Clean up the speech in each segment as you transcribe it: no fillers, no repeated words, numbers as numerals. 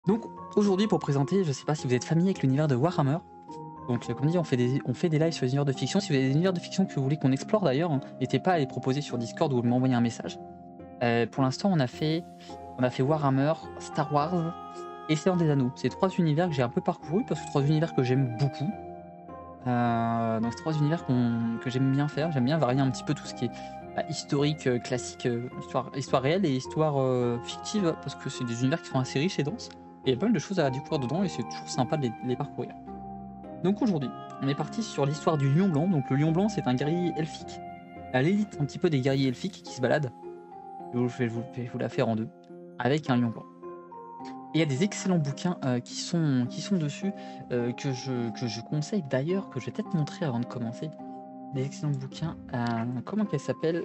Donc aujourd'hui pour présenter, je sais pas si vous êtes familier avec l'univers de Warhammer. Donc comme dit, on fait des lives sur les univers de fiction. Si vous avez des univers de fiction que vous voulez qu'on explore d'ailleurs, n'hésitez pas à les proposer sur Discord ou m'envoyer un message. Pour l'instant on a fait Warhammer, Star Wars et Seigneur des Anneaux. C'est 3 univers que j'ai un peu parcouru parce que 3 univers que j'aime beaucoup. Donc c'est 3 univers que j'aime bien faire. J'aime bien varier un petit peu tout ce qui est historique, classique, histoire réelle et histoire fictive, parce que c'est des univers qui sont assez riches et denses. Et il y a pas mal de choses à découvrir dedans et c'est toujours sympa de les parcourir. Donc aujourd'hui, on est parti sur l'histoire du Lion Blanc. Donc le Lion Blanc, c'est un guerrier elfique, à l'élite un petit peu des guerriers elfiques qui se baladent. Je vais vous la faire en deux, avec un Lion Blanc. Et il y a des excellents bouquins qui sont dessus, que je conseille d'ailleurs, que je vais peut-être montrer avant de commencer. Des excellents bouquins. Comment qu'elle s'appelle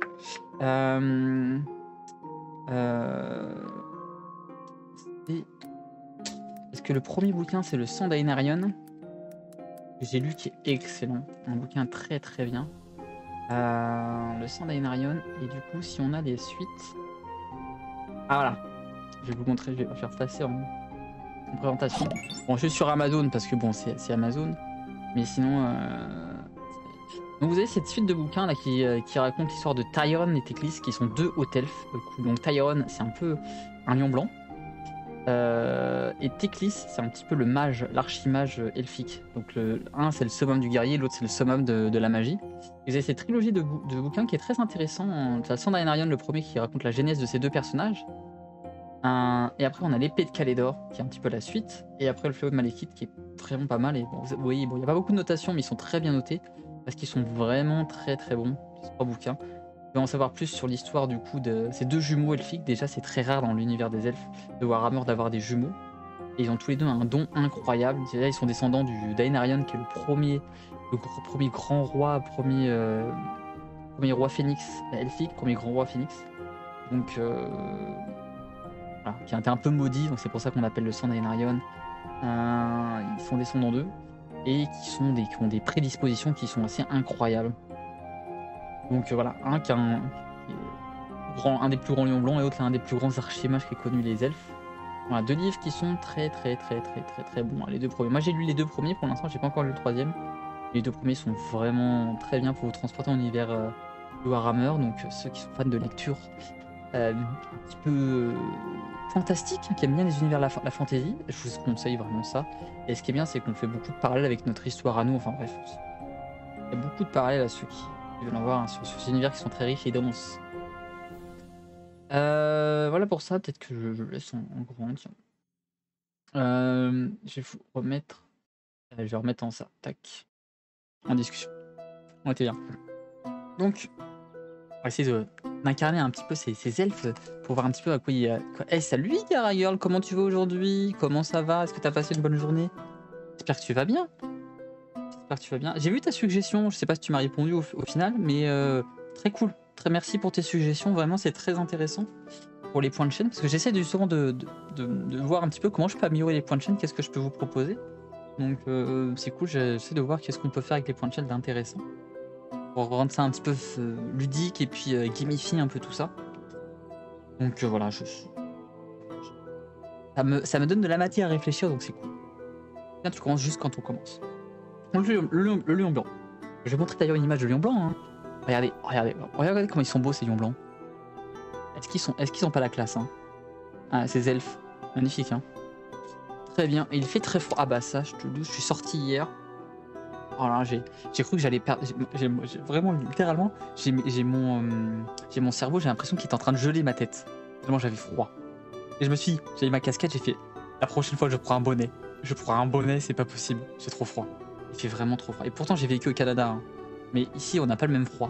Parce que le premier bouquin, c'est le Sang d'Aenarion, que j'ai lu, qui est excellent. Un bouquin très très bien. Le Sang d'Aenarion. Et du coup, si on a des suites... Ah voilà. Je vais vous montrer, je vais faire passer en présentation. Bon, je suis sur Amazon parce que bon, c'est Amazon. Mais sinon... Donc vous avez cette suite de bouquins là qui raconte l'histoire de Tyron et Teclis, qui sont 2 hauts elfes. Donc Tyron, c'est un peu un lion blanc. Et Teclis, c'est un petit peu le mage, l'archimage elfique. Donc un c'est le summum du guerrier, l'autre c'est le summum de la magie. Et vous avez cette trilogie de bouquins qui est très intéressant. C'est Sand Aenarion, le premier, qui raconte la genèse de ces 2 personnages. Et après on a l'épée de Calédor, qui est un petit peu la suite. Et après le fléau de Maléfique, qui est vraiment pas mal. Et bon, vous voyez, il n'y a pas beaucoup de notations, mais ils sont très bien notés, parce qu'ils sont vraiment très très bons, ces 3 bouquins. Vous pouvez en savoir plus sur l'histoire du coup de ces 2 jumeaux elfiques. Déjà, c'est très rare dans l'univers des elfes de Warhammer d'avoir des jumeaux. Et ils ont tous les deux un don incroyable. Déjà, ils sont descendants d'Aenarion, qui est le premier grand roi, premier roi phénix elfique, premier grand roi phénix. Donc, voilà, qui a été un peu maudit, donc c'est pour ça qu'on appelle le sang d'Aenarion. Ils sont descendants d'eux et qui ont des prédispositions qui sont assez incroyables. Donc voilà, un qui est un des plus grands lions blancs et l'autre un des plus grands archimages qu'aient connu les elfes. Voilà, 2 livres qui sont très bons. Les 2 premiers. Moi j'ai lu les 2 premiers, pour l'instant j'ai pas encore lu le 3e. Les 2 premiers sont vraiment très bien pour vous transporter en univers de Warhammer. Donc ceux qui sont fans de lecture un petit peu fantastique, qui aiment bien les univers la fantasy, je vous conseille vraiment ça. Et ce qui est bien, c'est qu'on fait beaucoup de parallèles avec notre histoire à nous. Enfin bref, il y a beaucoup de parallèles à ceux qui veulent en voir, sur ces univers qui sont très riches et denses. Voilà pour ça, peut-être que je laisse en grand. Tiens. Je vais vous remettre. Je vais remettre en ça. Tac. En discussion. On était bien. Donc, on va essayer d'incarner un petit peu ces elfes pour voir un petit peu à quoi il y a. Hey, salut Gara Girl, comment tu vas aujourd'hui? Comment ça va? Est-ce que tu as passé une bonne journée? J'espère que tu vas bien. J'ai vu ta suggestion, je sais pas si tu m'as répondu au final, mais très cool. Très merci pour tes suggestions, vraiment c'est très intéressant pour les points de chaîne, parce que j'essaie justement de voir un petit peu comment je peux améliorer les points de chaîne, qu'est-ce que je peux vous proposer. Donc c'est cool, j'essaie de voir qu'est-ce qu'on peut faire avec les points de chaîne d'intéressant, pour rendre ça un petit peu ludique et puis gamifier un peu tout ça. Donc voilà, ça me donne de la matière à réfléchir, donc c'est cool. Bien, tu commences juste quand on commence. Le lion blanc. Je vais montrer d'ailleurs une image de lion blanc. Hein. Regardez comment ils sont beaux ces lions blancs. Est-ce qu'ils sont pas la classe hein? Ah, ces elfes, magnifique hein. Très bien. Et il fait très froid. Ah bah ça, je suis sorti hier. Oh là, j'ai cru que j'allais perdre. Vraiment littéralement, j'ai mon cerveau, j'ai l'impression qu'il est en train de geler ma tête. Tellement j'avais froid. Et je me suis, j'avais ma casquette, j'ai fait. La prochaine fois, je prends un bonnet. C'est pas possible. C'est trop froid. Il fait vraiment trop froid. Et pourtant, j'ai vécu au Canada. Hein. Mais ici, on n'a pas le même froid.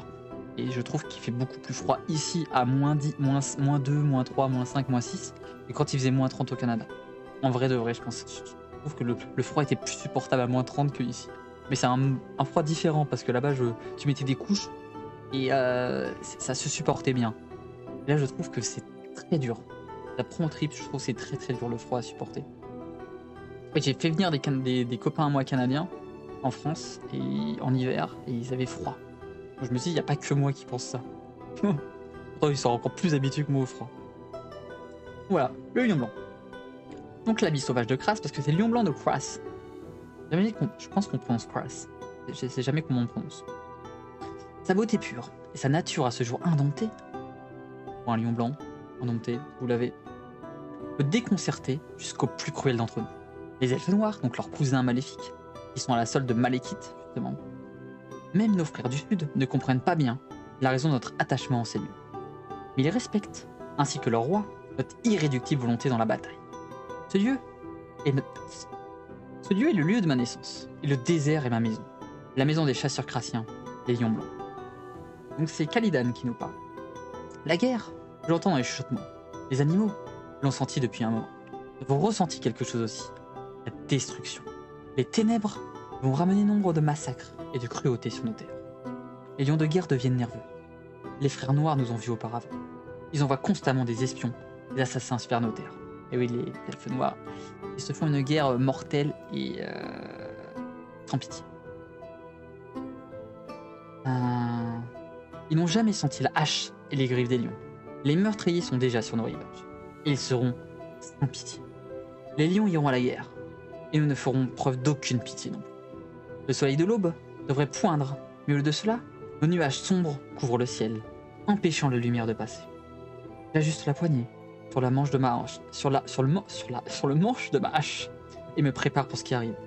Et je trouve qu'il fait beaucoup plus froid ici à moins 10, moins 2, moins 3, moins 5, moins 6. Et quand il faisait moins 30 au Canada. En vrai de vrai, je pense. Je trouve que le froid était plus supportable à moins 30 que ici. Mais c'est un froid différent parce que là-bas, tu mettais des couches et ça se supportait bien. Et là, je trouve que c'est très dur. Ça prend au trip, je trouve que c'est très très dur le froid à supporter. J'ai fait venir des copains à moi canadiens en France et en hiver et ils avaient froid. Donc je me suis dit, il n'y a pas que moi qui pense ça. Pourtant, ils sont encore plus habitués que moi au froid. Voilà, le lion blanc. Donc l'habit sauvage de Kras, parce que c'est le lion blanc de Kras. Je pense qu'on prononce Kras. Je sais jamais comment on prononce. Sa beauté pure et sa nature à ce jour indomptée, pour un lion blanc, indompté, vous l'avez, peut déconcerter jusqu'au plus cruel d'entre nous. Les elfes noirs, donc leurs cousins maléfiques, qui sont à la solde de Malekith, justement. Même nos frères du Sud ne comprennent pas bien la raison de notre attachement en ces lieux. Mais ils respectent, ainsi que leur roi, notre irréductible volonté dans la bataille. Ce lieu est le lieu de ma naissance, et le désert est ma maison. La maison des chasseurs crassiens, les lions blancs. Donc c'est Calidan qui nous parle. La guerre, je l'entends dans les chuchotements. Les animaux l'ont senti depuis un moment. Nous avons ressenti quelque chose aussi. La destruction. Les ténèbres vont ramener nombre de massacres et de cruauté sur nos terres. Les lions de guerre deviennent nerveux. Les frères noirs nous ont vus auparavant. Ils envoient constamment des espions, des assassins vers nos terres. Et oui, les elfes noirs, ils se font une guerre mortelle et sans pitié. Ils n'ont jamais senti la hache et les griffes des lions. Les meurtriers sont déjà sur nos rivages. Et ils seront sans pitié. Les lions iront à la guerre. Et nous ne ferons preuve d'aucune pitié non plus. Le soleil de l'aube devrait poindre, mais au lieu de cela, nos nuages sombres couvrent le ciel, empêchant la lumière de passer. J'ajuste la poignée sur la manche de ma hanche, sur le manche de ma hache, et me prépare pour ce qui arrive.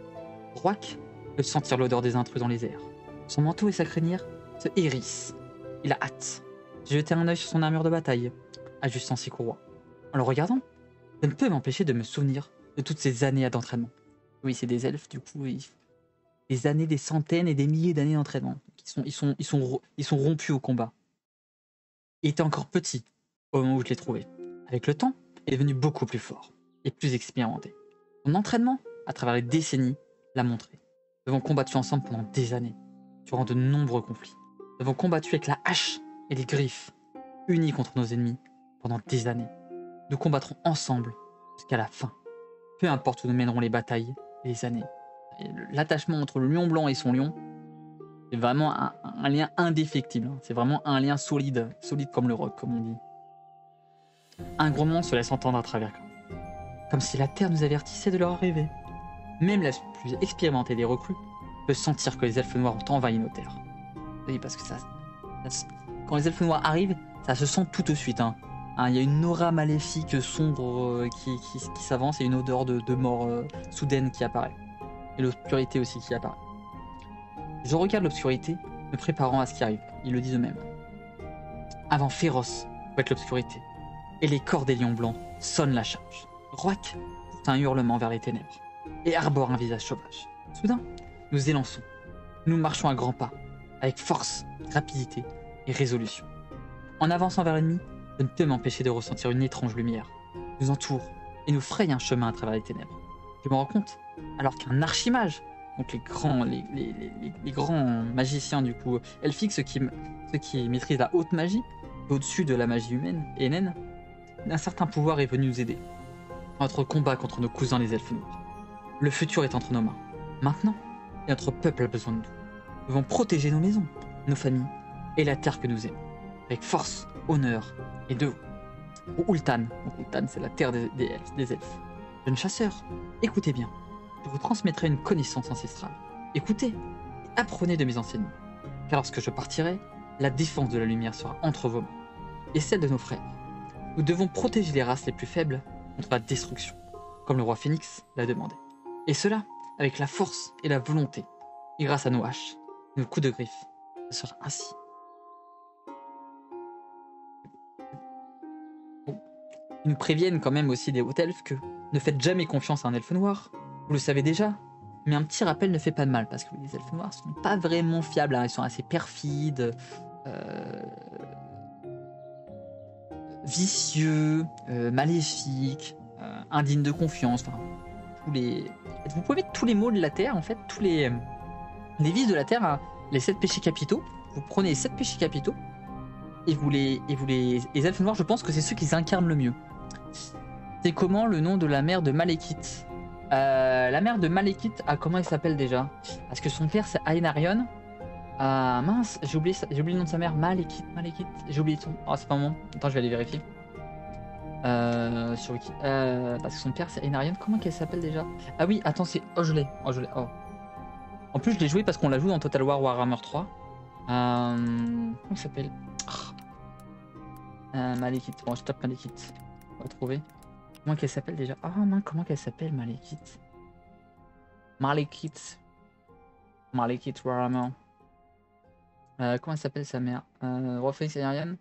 Roac peut sentir l'odeur des intrus dans les airs. Son manteau et sa crinière se hérissent. Il a hâte. J'ai jeté un œil sur son armure de bataille, ajustant ses courroies. En le regardant, je ne peux m'empêcher de me souvenir de toutes ces années d'entraînement. Oui, c'est des elfes, du coup, des années, des centaines et des milliers d'années d'entraînement. Ils sont rompus au combat. Il était encore petit au moment où je l'ai trouvé. Avec le temps, il est devenu beaucoup plus fort et plus expérimenté. Son entraînement, à travers les décennies, l'a montré. Nous avons combattu ensemble pendant des années, durant de nombreux conflits. Nous avons combattu avec la hache et les griffes, unis contre nos ennemis pendant des années. Nous combattrons ensemble jusqu'à la fin. Peu importe où nous mènerons les batailles et les années. L'attachement entre le lion blanc et son lion, c'est vraiment un lien indéfectible. C'est vraiment un lien solide comme le roc, comme on dit. Un grommelement se laisse entendre à travers, comme si la terre nous avertissait de leur arrivée. Même la plus expérimentée des recrues peut sentir que les elfes noirs ont envahi nos terres. Oui, parce que quand les elfes noirs arrivent, ça se sent tout de suite. Il y a une aura maléfique sombre qui s'avance et une odeur de mort soudaine qui apparaît. Et l'obscurité aussi qui apparaît. Je regarde l'obscurité, me préparant à ce qui arrive. Ils le disent eux-mêmes. Un vent féroce va être l'obscurité. Et les corps des lions blancs sonnent la charge. Roac pousse un hurlement vers les ténèbres et arbore un visage sauvage. Soudain, nous élançons. Nous marchons à grands pas, avec force, rapidité et résolution. En avançant vers l'ennemi, je ne peux m'empêcher de ressentir une étrange lumière. Nous entoure et nous fraye un chemin à travers les ténèbres. Je me rends compte, alors qu'un archimage, donc les grands magiciens du coup elfiques, ceux qui maîtrisent la haute magie, au-dessus de la magie humaine et naine, un certain pouvoir est venu nous aider. Notre combat contre nos cousins les elfes noirs. Le futur est entre nos mains. Maintenant, et notre peuple a besoin de nous. Nous devons protéger nos maisons, nos familles et la terre que nous aimons. Avec force, honneur et devoir. Pour Ultan, donc Ultan c'est la terre des elfes. Jeunes chasseurs, écoutez bien. Je vous transmettrai une connaissance ancestrale. Écoutez et apprenez de mes enseignements. Car lorsque je partirai, la défense de la lumière sera entre vos mains et celle de nos frères. Nous devons protéger les races les plus faibles contre la destruction, comme le roi Phénix l'a demandé. Et cela avec la force et la volonté. Et grâce à nos haches, nos coups de griffe, ce sera ainsi. Bon. Ils nous préviennent quand même aussi des hautes elfes que ne faites jamais confiance à un elfe noir. Vous le savez déjà, mais un petit rappel ne fait pas de mal, parce que les elfes noirs sont pas vraiment fiables, ils sont assez perfides, vicieux, maléfiques, indignes de confiance, enfin, vous pouvez mettre tous les maux de la Terre, en fait, tous les vices de la Terre, les 7 péchés capitaux, vous prenez les 7 péchés capitaux, et les elfes noirs, je pense que c'est ceux qui incarnent le mieux. C'est comment le nom de la mère de Malekith? La mère de Malekith, comment elle s'appelle déjà? Parce que son père c'est Aenarion. Mince, j'ai oublié le nom de sa mère. Malekith, j'ai oublié tout. Oh, c'est pas mon. Attends, je vais aller vérifier. Sur Wiki. Parce que son père c'est Aenarion. Comment qu'elle s'appelle déjà? Ah oui, attends, c'est. Oh, je l'ai. Oh, je l'ai. Oh. En plus, je l'ai joué parce qu'on l'a joué dans Total War Warhammer 3. Comment ça s'appelle? Malekith. Bon, je tape Malekith. On va trouver. Comment qu'elle s'appelle déjà? Ah non, comment qu'elle s'appelle Malekith? Malekith. Malekith Warhammer. Comment elle s'appelle sa mère? Rofenix Aenarion.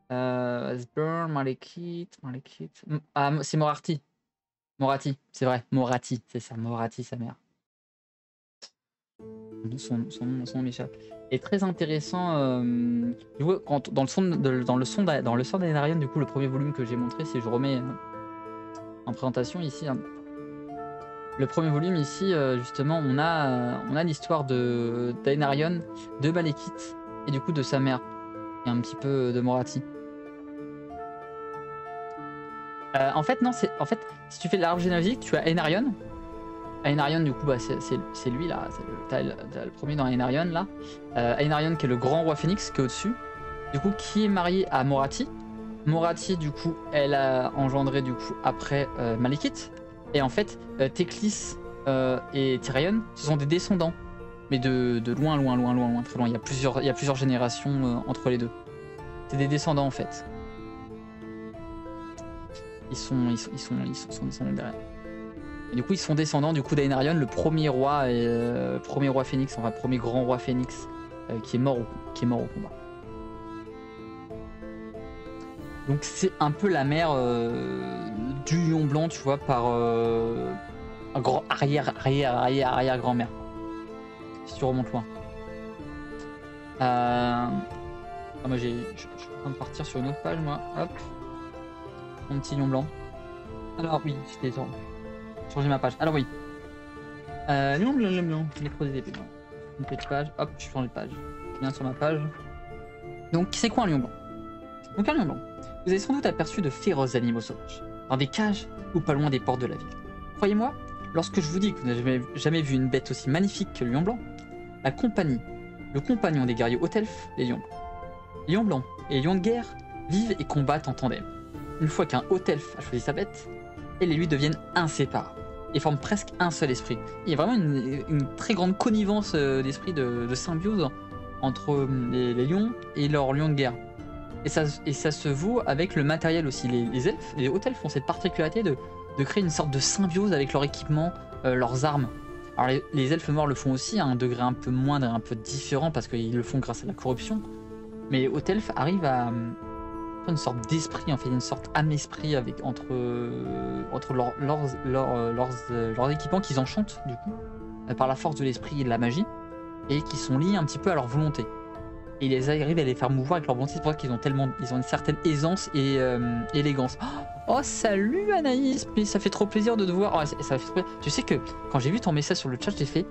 Asburn, Malekith. Ah, c'est Morati. Morati, c'est vrai. Morati, c'est ça. Morati, sa mère. Son nom m'échappe. Et très intéressant. Tu vois, dans le son d'Aenarion, du coup, le premier volume que j'ai montré, si je remets en présentation ici. Le premier volume ici, justement, on a l'histoire d'Aenarion, de Malekith et du coup de sa mère et un petit peu de Morati. En fait, non, en fait, si tu fais de l'arbre généalogique, tu as Aenarion. Aenarion, du coup, bah, c'est lui là. T'as le premier dans Aenarion là. Aenarion qui est le grand roi phénix qui est au-dessus. Du coup, qui est marié à Morati. Morati, du coup, elle a engendré du coup après Malekith. Et en fait, Teclis et Tyrion, ce sont des descendants. Mais de loin, très loin. Il y a plusieurs générations entre les deux. C'est des descendants en fait. Ils sont descendants derrière. Et du coup, ils sont descendants du coup d'Aenarion, le premier roi phénix, enfin premier grand roi phénix qui est mort au combat. Donc c'est un peu la mère du lion blanc, tu vois, par un grand arrière grand-mère. Si tu remontes loin. Moi je suis en train de partir sur une autre page, moi. Hop. Mon petit lion blanc. Alors oui, j'étais changer ma page. Alors oui. Lion blanc. Il est trop des épées. Une petite page. Hop, je change de page. Je viens sur ma page. Donc c'est quoi un lion blanc? Donc un lion blanc. Vous avez sans doute aperçu de féroces animaux sauvages, dans des cages ou pas loin des portes de la ville. Croyez-moi, lorsque je vous dis que vous n'avez jamais vu une bête aussi magnifique que le lion blanc, la compagnie, le compagnon des guerriers haut elfes, les lions blancs. Les lions blancs et les lions de guerre vivent et combattent en tandem. Une fois qu'un haut elfe a choisi sa bête, elle et lui deviennent inséparables et forment presque un seul esprit. Il y a vraiment une très grande connivence d'esprit de symbiose entre les lions et leurs lions de guerre. Et ça se vaut avec le matériel aussi. Les elfes, les hauts elfes ont cette particularité de créer une sorte de symbiose avec leur équipement, leurs armes. Alors les elfes morts le font aussi à un degré un peu moindre, un peu différent parce qu'ils le font grâce à la corruption. Mais les hauts elfes arrivent à une sorte d'esprit, en fait, une sorte âme-esprit entre leurs équipements qu'ils enchantent du coup par la force de l'esprit et de la magie et qui sont liés un petit peu à leur volonté. Et ils arrivent à les faire mouvoir avec leur volonté. C'est pour ça qu'ils ont une certaine aisance et élégance. Oh salut Anaïs, mais ça fait trop plaisir de te voir. Oh, ça fait trop plaisir. Tu sais que quand j'ai vu ton message sur le chat, j'ai fait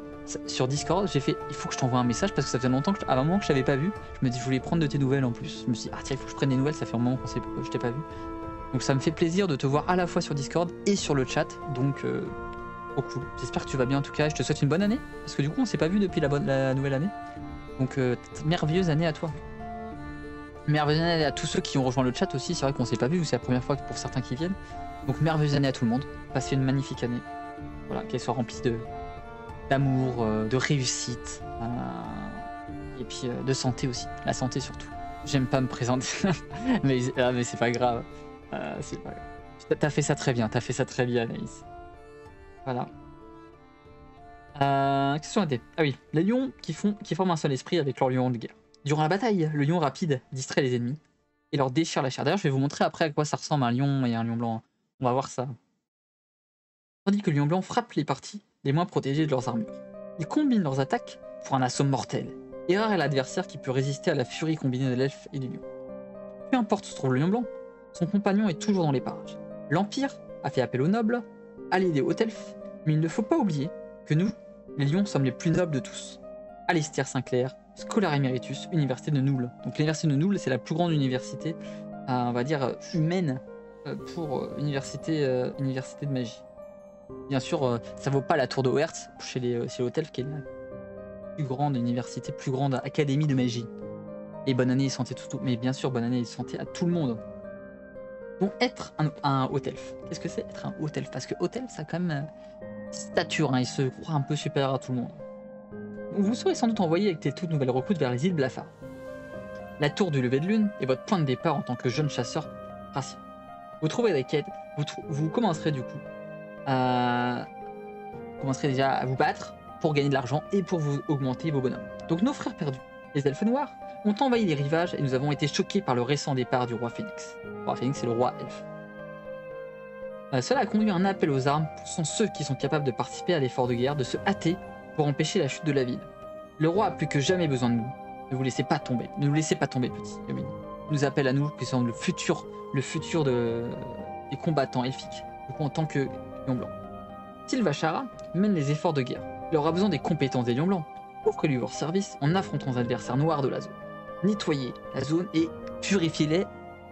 sur Discord, j'ai fait il faut que je t'envoie un message parce que ça faisait longtemps à un moment que je t'avais pas vu. Je me dis je voulais prendre de tes nouvelles en plus. Je me suis dit ah tiens il faut que je prenne des nouvelles, ça fait un moment que je t'ai pas vu. Donc ça me fait plaisir de te voir à la fois sur Discord et sur le chat. Donc trop cool. J'espère que tu vas bien en tout cas. Je te souhaite une bonne année parce que du coup on s'est pas vu depuis la nouvelle année. Donc merveilleuse année à toi. Merveilleuse année à tous ceux qui ont rejoint le chat aussi. C'est vrai qu'on s'est pas vu, c'est la première fois pour certains qui viennent. Donc merveilleuse année à tout le monde. Passez une magnifique année. Voilà, qu'elle soit remplie d'amour, de réussite et puis de santé aussi. La santé surtout. J'aime pas me présenter, mais c'est pas grave. C'est pas grave. T'as fait ça très bien. T'as fait ça très bien, Anaïs. Voilà. Question AD. Ah oui, les lions qui forment un seul esprit avec leur lion de guerre. Durant la bataille, le lion rapide distrait les ennemis et leur déchire la chair. D'ailleurs, je vais vous montrer après à quoi ça ressemble un lion et un lion blanc. On va voir ça. Tandis que le lion blanc frappe les parties les moins protégées de leurs armures. Ils combinent leurs attaques pour un assaut mortel. Et rare est l'adversaire qui peut résister à la furie combinée de l'elfe et du lion. Peu importe où se trouve le lion blanc, son compagnon est toujours dans les parages. L'Empire a fait appel aux nobles, alliés des hauts elfes, mais il ne faut pas oublier que nous, les lions, sommes les plus nobles de tous. Alistair Sinclair, Scholar Emeritus, Université de Noul. Donc l'Université de Noul, c'est la plus grande université, on va dire, humaine pour université de magie. Bien sûr, ça vaut pas la tour de Hoertz chez les hauts elfes, qui est la plus grande université, plus grande académie de magie. Et bonne année et santé mais bien sûr, bonne année et santé à tout le monde. vont être un haut elfe. Qu'est-ce que c'est être un haut elfe? Parce que haut elfe, ça a quand même stature, hein, il se croit un peu supérieur à tout le monde. Vous serez sans doute envoyé avec tes toutes nouvelles recrutes vers les îles Blafar. La tour du lever de lune est votre point de départ en tant que jeune chasseur principal. Vous trouverez des quêtes, vous commencerez du coup à... Vous commencerez déjà à vous battre pour gagner de l'argent et pour vous augmenter vos bonhommes. Donc nos frères perdus, les elfes noirs, ont envahi les rivages et nous avons été choqués par le récent départ du roi Phénix. Le roi Phénix, c'est le roi elfe. Cela a conduit à un appel aux armes pour ceux qui sont capables de participer à l'effort de guerre, de se hâter pour empêcher la chute de la ville. Le roi a plus que jamais besoin de nous. Ne vous laissez pas tomber. Ne nous laissez pas tomber, petit. Il nous appelle à nous, qui sommes le futur des combattants elfiques, du coup, en tant que lion blanc. Silvachara mène les efforts de guerre. Il aura besoin des compétences des lions blancs. Offrez-lui leur service en affrontant les adversaires noirs de la zone. Nettoyez la zone et purifiez-les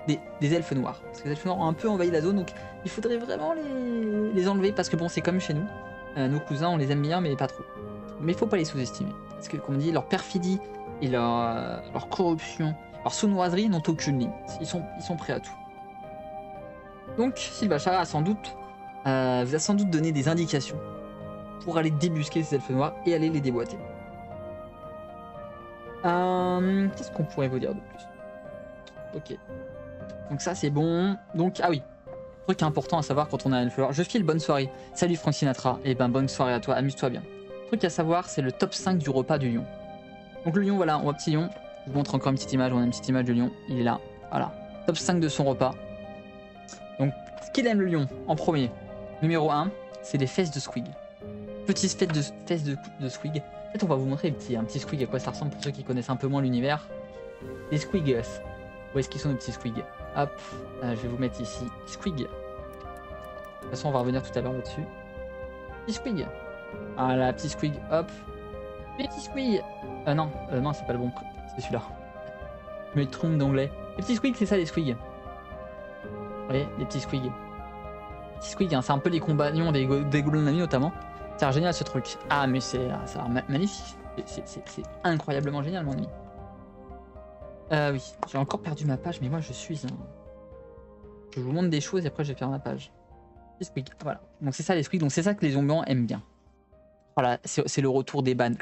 des elfes noirs. Parce que les elfes noirs ont un peu envahi la zone, donc il faudrait vraiment les enlever, parce que bon, c'est comme chez nous. Nos cousins, on les aime bien, mais pas trop. Mais il faut pas les sous-estimer. Parce que, comme on dit, leur perfidie et leur corruption, leur sournoiserie n'ont aucune limite. Ils sont prêts à tout. Donc, Silvachara vous a sans doute donné des indications pour aller débusquer ces elfes noirs et aller les déboîter. Qu'est-ce qu'on pourrait vous dire de plus? Ok. Donc ça, c'est bon. Donc, ah oui. Truc important à savoir quand on a un elfe noir. Je file bonne soirée. Salut Frank Sinatra. Et ben, bonne soirée à toi. Amuse-toi bien. Truc à savoir, c'est le top 5 du repas du lion. Donc le lion, voilà, on voit petit lion. Je vous montre encore une petite image. On a une petite image de lion. Il est là. Voilà. Top 5 de son repas. Donc, ce qu'il aime le lion, en premier. Numéro 1, c'est les fesses de squig. Petites fesses de squig. En fait, on va vous montrer un petit squig, à quoi ça ressemble pour ceux qui connaissent un peu moins l'univers. Les squigs. Où est-ce qu'ils sont nos petits squigs? Hop, je vais vous mettre ici. Squig. De toute façon, on va revenir tout à l'heure là-dessus. Petit squig. Voilà, petit squig, hop. Petit squig. Non, c'est pas le bon. C'est celui-là. Je me trompe d'anglais. Les petits squigs, c'est ça les squigs. Vous voyez, les petits squigs. Les petits squigs, hein, c'est un peu les compagnons des gobelins de la nuit notamment. C'est génial ce truc. Ah, mais ça a l'air magnifique. C'est incroyablement génial, mon ami. Oui, j'ai encore perdu ma page, mais moi je suis un... Je vous montre des choses et après je vais faire ma page. Les squigs, voilà. Donc c'est ça les squigs, donc c'est ça que les zombies aiment bien. Voilà, c'est le retour des bannes.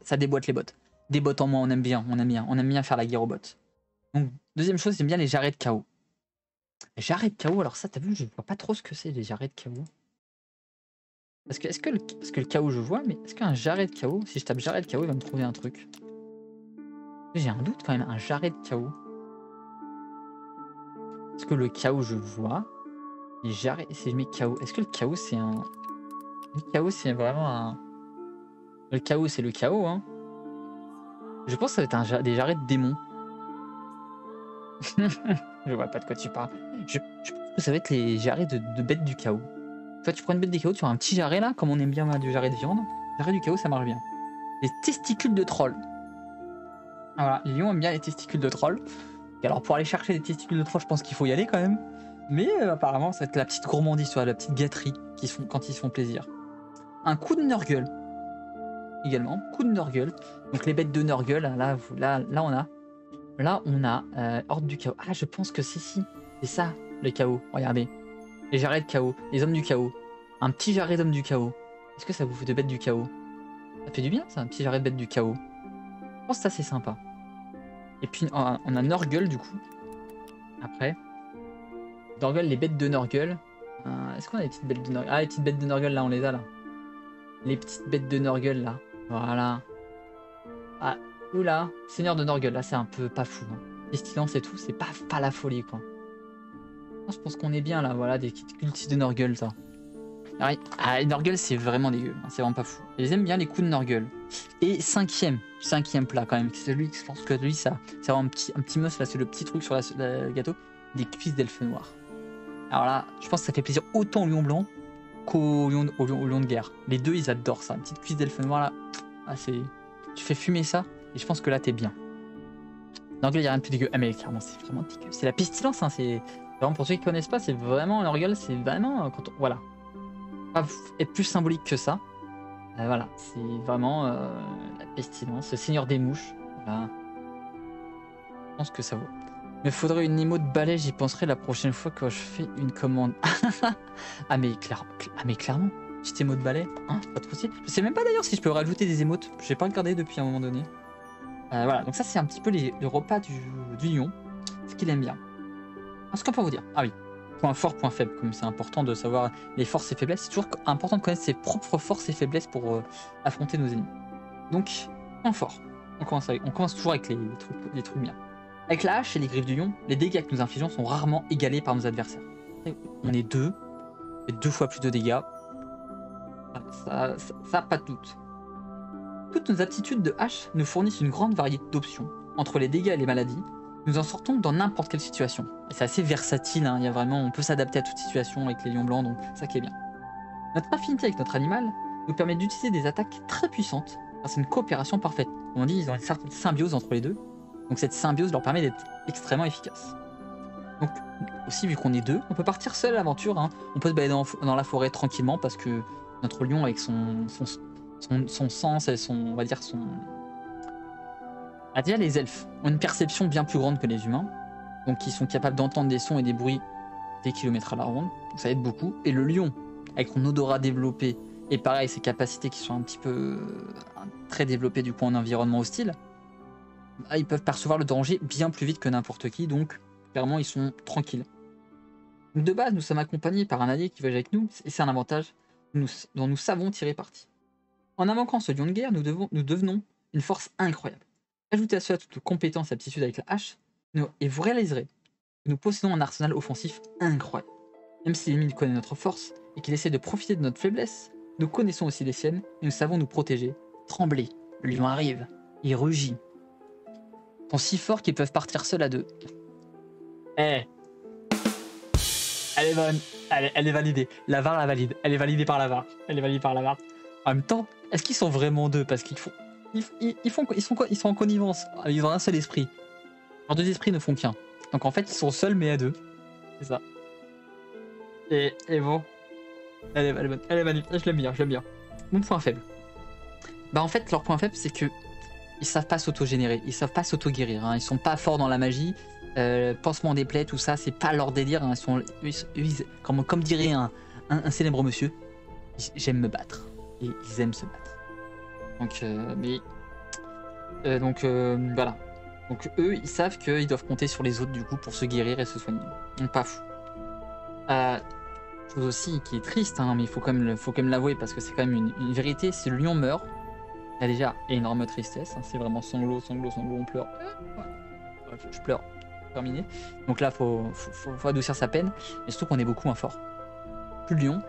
Ça déboîte les bottes. Des bottes en moins, on aime bien, on aime bien faire la guerre aux bottes. Donc, deuxième chose, j'aime bien les jarrets de chaos. Les jarrets de chaos, alors ça, t'as vu, je vois pas trop ce que c'est, les jarrets de chaos. Parce que le chaos, je vois, mais est-ce qu'un jarret de chaos, si je tape jarret de chaos, il va me trouver un truc? J'ai un doute quand même, un jarret de chaos. Est-ce que le chaos, je vois? Les jarrets, si je mets chaos, est-ce que le chaos, c'est un... Le chaos, c'est vraiment un... Le chaos, c'est le chaos, hein. Je pense que ça va être des jarrets de démons. Je vois pas de quoi tu parles. Je pense que ça va être les jarrets de bêtes du chaos. Toi, tu prends une bête du chaos, tu as un petit jarret là, comme on aime bien du jarret de viande. Jarret du chaos, ça marche bien. Les testicules de troll. Voilà, les lions aiment bien les testicules de troll. Et alors, pour aller chercher les testicules de troll, je pense qu'il faut y aller quand même. Mais apparemment, ça va être la petite gourmandise, la petite gâterie quand ils se font plaisir. Un coup de Nurgle. Également, coup de Nurgle. Donc les bêtes de Nurgle, là on a Horde du chaos. Ah, je pense que c'est ça le chaos. Regardez, les jarrets de chaos, les hommes du chaos. Un petit jarret d'hommes du chaos. Est-ce que ça vous fait de bêtes du chaos? Ça fait du bien ça, un petit jarret de bêtes du chaos. Je pense que ça c'est sympa. Et puis on a Nurgle du coup. Après, Nurgle, les bêtes de Nurgle. Est-ce qu'on a les petites bêtes de Nurgle? Ah, les petites bêtes de Nurgle là, on les a là. Les petites bêtes de Nurgle là. Voilà. Ah, oula, Seigneur de Nurgle, là c'est un peu pas fou. Hein. Pestilence et tout, c'est pas la folie quoi. Je pense qu'on est bien là, voilà, des cultistes de Nurgle ça. Ah, Nurgle c'est vraiment dégueu, hein, c'est vraiment pas fou. Ils aiment bien les coups de Nurgle. Et cinquième plat quand même, c'est celui, je pense que lui c'est vraiment un petit must là, c'est le petit truc sur le gâteau, des cuisses d'elfe noir. Alors là, je pense que ça fait plaisir autant au lion blanc qu'au lion de guerre. Les deux ils adorent ça, une petite cuisse d'elfe noir là, ah, tu fais fumer ça, et je pense que là t'es bien. Nurgle, il n'y a rien de plus dégueu. Ah, mais clairement, c'est vraiment dégueu. C'est la pestilence, hein. C'est vraiment pour ceux qui ne connaissent pas, c'est vraiment Nurgle, c'est vraiment. Voilà. Pas être plus symbolique que ça. Voilà, c'est vraiment la pestilence, le seigneur des mouches. Voilà. Je pense que ça vaut. Mais faudrait une émo de balai, j'y penserai la prochaine fois quand je fais une commande. Ah mais, clairement, petite émo de balai, hein, pas trop stylé. Je sais même pas d'ailleurs si je peux rajouter des émotes, j'ai pas regardé depuis un moment donné. Voilà, donc ça c'est un petit peu le repas du lion, ce qu'il aime bien. Ce qu'on peut vous dire, ah oui, point fort, point faible, comme c'est important de savoir les forces et faiblesses, c'est toujours important de connaître ses propres forces et faiblesses pour affronter nos ennemis. Donc, point fort, on commence toujours avec les trucs bien. Avec la hache et les griffes du lion, les dégâts que nous infligeons sont rarement égalés par nos adversaires. On est deux, et 2 fois plus de dégâts. Ça, pas de doute. Toutes nos aptitudes de hache nous fournissent une grande variété d'options. Entre les dégâts et les maladies, nous en sortons dans n'importe quelle situation. Et c'est assez versatile, hein, on peut s'adapter à toute situation avec les lions blancs, donc ça qui est bien. Notre affinité avec notre animal nous permet d'utiliser des attaques très puissantes grâce à une coopération parfaite. Comme on dit, ils ont une certaine symbiose entre les deux. Donc cette symbiose leur permet d'être extrêmement efficace. Donc aussi, vu qu'on est 2, on peut partir seul à l'aventure. Hein. On peut se balader dans la forêt tranquillement parce que notre lion, avec son sens et on va dire déjà les elfes ont une perception bien plus grande que les humains. Donc ils sont capables d'entendre des sons et des bruits des kilomètres à la ronde. Donc ça aide beaucoup. Et le lion, avec son odorat développé, et pareil, ses capacités qui sont un petit peu très développées du coup en environnement hostile, ils peuvent percevoir le danger bien plus vite que n'importe qui, donc clairement ils sont tranquilles. Donc, de base, nous sommes accompagnés par un allié qui voyage avec nous, et c'est un avantage dont nous savons tirer parti. En invoquant ce lion de guerre, nous devenons une force incroyable. Ajoutez à cela toutes nos compétences et aptitudes avec la hache, et vous réaliserez que nous possédons un arsenal offensif incroyable. Même si l'ennemi connaît notre force et qu'il essaie de profiter de notre faiblesse, nous connaissons aussi les siennes et nous savons nous protéger. Tremblez, le lion arrive, il rugit. Ils sont si forts qu'ils peuvent partir seuls à 2. Elle est bonne, elle est validée. La VAR la valide, elle est validée par la VAR. En même temps, est-ce qu'ils sont vraiment 2? Parce qu'ils sont en connivence, ils ont un seul esprit. Leurs 2 esprits ne font qu'un. Donc en fait, ils sont seuls mais à 2. C'est ça. Et bon, elle est bonne, elle est magnifique, je l'aime bien. Mon point faible. Bah en fait, leur point faible, c'est que ils savent pas s'auto-générer, ils savent pas s'auto-guérir, hein. Ils sont pas forts dans la magie, pansement des plaies, tout ça, c'est pas leur délire, hein. Comme dirait un célèbre monsieur, j'aime me battre, et ils aiment se battre. Donc, voilà. Donc eux, ils savent qu'ils doivent compter sur les autres du coup pour se guérir et se soigner. Donc pas fou. Chose aussi qui est triste, hein, mais il faut quand même l'avouer parce que c'est quand même une vérité, si le lion meurt, il y a déjà énorme tristesse, hein, c'est vraiment sanglot, on pleure. Je pleure, terminé. Donc là, faut adoucir sa peine, et surtout qu'on est beaucoup moins fort. Plus le lion,